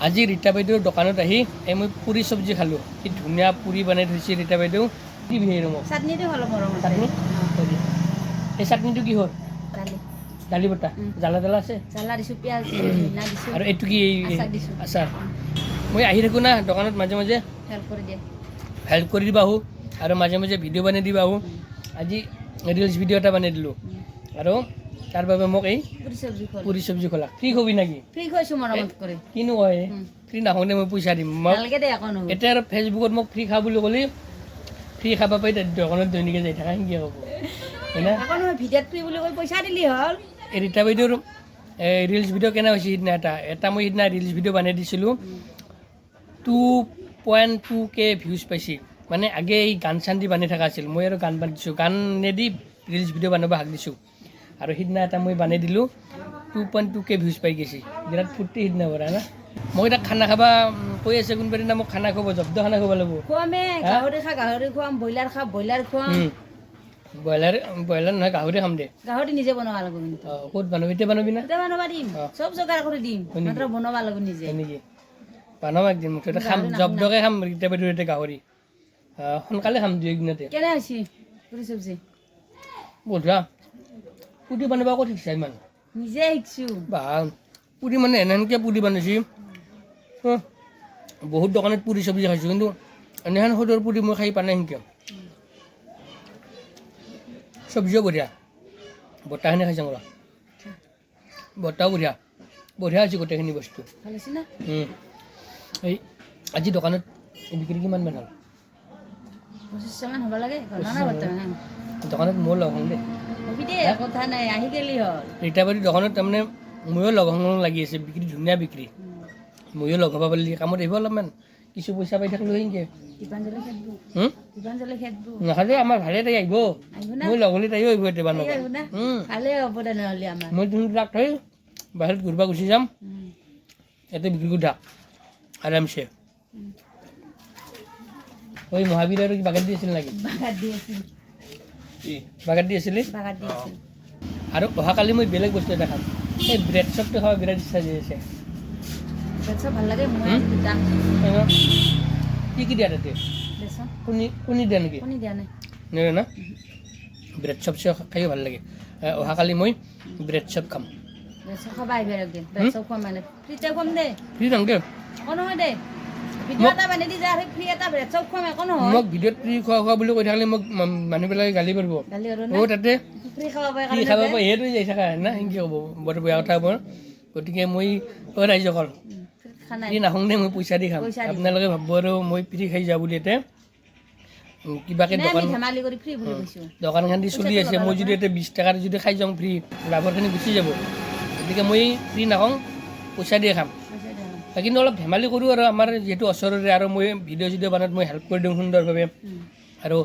আজি ৰীতা বাইদেউৰ দোকানত আহি মই পুৰি চব্জি খালোঁ। কি ধুনীয়া পুৰি বনাই থৈছে ৰীতা বাইদেউ। কি বিহেৰ মোক চাটনিটো ভাল মৰম চাটনি এই চাটনিটো কি হ'ল? দালি দালি বটা জ্বালা জ্বালা আছে? জ্বালা দিছোঁ, পিঁয়াজ দিছোঁ, দিছোঁ আৰু এইটো কি আচাৰ দিছোঁ। আচাৰ? মই আহি থাকোঁ না দোকানত মাজে মাজে, হেল্প কৰি দিয়ে। হেল্প কৰি দিবা আহোঁ আৰু মাজে মাজে ভিডিঅ' বনাই দিবা আহোঁ। আজি ৰিলছ ভিডিঅ' এটা বনাই দিলোঁ আৰু তাৰ বাবে মোক এই পুৰি চব্জি খোলা ফ্ৰী খবি নেকি? ফ্ৰী খুৱাইছোঁ মৰমত কৰি। কিনো হয় ফ্ৰী নাহোঁতে মই পইচা দিম। ভালকৈ দে আকৌ নহয়। এতিয়া আৰু ফেচবুকত মোক ফ্ৰী খা বুলি ক'লে ফ্ৰী খাব পাৰি দোকানত দৈনিকে যাই থাকা সেনেকৈ হ'ব হয় না? আকৌ নহয় ভিডিঅ'ত ফ্ৰী বুলি কৈ পইচা দিলি হ'ল। এই ৰীতা বাইদেউৰ ৰিলছ ভিডিঅ' কেনে হৈছে সিদিনা এটা মই সিদিনা ৰিলছ ভিডিঅ' বনাই দিছিলোঁ 2.2K ভিউজ পাইছে। মানে আগে এই গান চান দি বানি থকা আছিল, মই আৰু গান বানি দিছোঁ, গানেদি ৰিলছ ভিডিঅ' বনাব হাক দিছোঁ। আৰু সিদিনা এটা মই বানাই দিলোঁ 2.2K ভিউজ পাই গৈছে। বিৰাট ফূৰ্তি সিদিনা পৰা না। মই এতিয়া খানা খাবা কৈ আছে কোনোবা দিনা মোক খানা খুৱাব, জব্দ খানা খুৱাব লাগিব। খুৱামে গাহৰি খা গাহৰি খুৱাম, ব্ৰইলাৰ খা ব্ৰইলাৰ খুৱাম। ব্ৰইলাৰ নহয় গাহৰি খাম দে। গাহৰি নিজে বনাব লাগিব কিন্তু। ক'ত বনাবি? এতিয়া বনাবি না? এতিয়া বনাব দিম, চব যোগাৰ কৰি দিম, মাত্ৰ বনাব লাগিব নিজে। নেকি বনাম একদিন মোক এটা খাম, জব্দকে খাম ৰীতা বাইদেউৰ এতিয়া গাহৰি। সোনকালে খাম 2 দিনতে। কেনে হৈছে পুৰি চব্জি? বঢ়িয়া। পুৰি বনাব আকৌ শিকছা ইমান? নিজে শিকছোঁ। বা পুৰি মানে এনেহেনকৈ পুৰি বনাইছে। বহুত দোকানত পুৰি চব্জি খাইছোঁ কিন্তু এনেহেন সদৰ পুৰি মই খাই পোৱা নাই সেনেকৈ। চব্জিও বঢ়িয়া, বটাখিনি খাইছোঁ ৰ'বা, বটাও বঢ়িয়া, বঢ়িয়া হৈছে গোটেইখিনি বস্তু। ভাল হৈছে না? এই আজি দোকানত বিক্ৰী কিমান মান হ'ল? 25 মান হ'ব লাগে, নানা বৰ্তমান। দোকানত ময়ো লগ হওঁ দেই। হবি দে, কথা নাই, আহি গেলি হ'ল। ৰীতা বাইদেউৰ দোকানত তাৰমানে ময়ো লগ হওঁ লাগি আছে, বিক্ৰী ধুনীয়া বিক্ৰী। ময়ো লগ হ'ব পাৰিলে কামত আহিব অলপমান, কিছু পইচা পাই থাকিলোঁ সেনেকৈ। দীপাঞ্জলি খেদব, দীপাঞ্জলি খেদব। নাখালে আমাৰ ভালে তাই আহিব, মই লগ হ'লে তাইও আহিব এতিয়া বানব। ভালে হ'ব তেনেহ'লে আমাৰ। মই তুমি তাক থৈ বাহিৰত ঘূৰিব গুচি যাম, ইয়াতে বিক্ৰী কৰি থাক আৰামছে। ওই মহাবীৰ আৰু কি বাগান দি আছিল নেকি? বাগাত দি আছিল। বাগান দি আছিলি? বাগাত দি আছিল। আৰু অহাকালি মই বেলেগ বস্তু এটা খাম, এই ব্ৰেড চপটো খাব বিৰাট ইচ্ছা যাই আছে। ব্ৰেড চপ ভাল লাগে, মই দুটা। কি দিয়া তাতে? বেচন। কণী দিয়া নেকি? কণী দিয়া নাই। নাই না? ব্ৰেড চপ খাইও ভাল লাগে। অহাকালি মই ব্ৰেড চপ খাম। ব্ৰেড চপ খাব আহিবি একদিন, ব্ৰেড চপ খুৱাম মানে। ফ্ৰীতে খুৱাম দে। ফ্ৰী নাংগে? একো নহয় দে। ভিডিঅ' এটা বানাই দি যা, ফ্ৰী এটা ব্ৰেড চপ খুৱাম, একো নহয়। মোক ভিডিঅ'ত ফ্ৰী খোৱা বুলি কৈ থাকিলে মোক মানুহবিলাকে গালি পাৰিব। গালি আৰু অ' তাতে ফ্ৰী খাব পাৰে ফ্ৰী খাব পাৰে সেইটো যাই থাকা না সেনেকৈ হ'ব, বৰ বেয়া কথা হ'ব। গতিকে মই ৰাইজসকল ফ্ৰী নাখাওঁ দে, মই পইচা দি খাম। আপোনালোকে ভাবিব আৰু মই ফ্ৰী খাই যাওঁ বুলি ইয়াতে কিবাকে দোকানখন দি চলি আছে, মই যদি ইয়াতে 20 টকাৰ যদি খাই যাওঁ ফ্ৰী, লাভৰখিনি গুচি যাব। গতিকে মই ফ্ৰী নাখাওঁ, পইচা দিয়ে খাম। কিন্তু অলপ ধেমালি কৰোঁ আৰু আমাৰ যিহেতু ওচৰৰে, আৰু মই ভিডিঅ' চিডিঅ' বনাত মই হেল্প কৰি দিওঁ সুন্দৰভাৱে। আৰু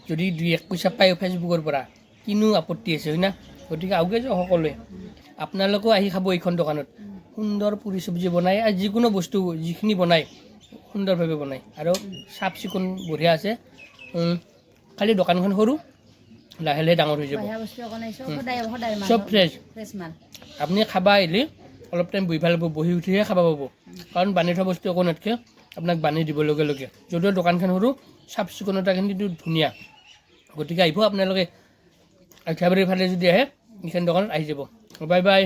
যদি 2-1 পইচা পায় ফেচবুকৰ পৰা কিনো আপত্তি আছে হয় না? গতিকে আগুৱাই যাওঁ সকলোৱে। আপোনালোকেও আহি খাব এইখন দোকানত, সুন্দৰ পুৰি চব্জি বনাই, আৰু যিকোনো বস্তু যিখিনি বনায় সুন্দৰভাৱে বনায়, আৰু চাফ চিকুণ বঢ়িয়া আছে। খালি দোকানখন সৰু, লাহে লাহে ডাঙৰ হৈ যাব, চব ফ্ৰেছ। আপুনি খাব আহিলে অলপ টাইম বহি ভাল পাব, বহি উঠিহে খাব পাব, কাৰণ বানি থোৱা বস্তু একো নাথাকে, আপোনাক বানি দিব লগে লগে। যদিও দোকানখন সৰু, চাফ চিকুণতাখিনি ধুনীয়া। গতিকে আহিব আপোনালোকে, আঠীয়াবাৰীৰ ফালে যদি আহে এইখন দোকানত আহি যাব। Bye bye.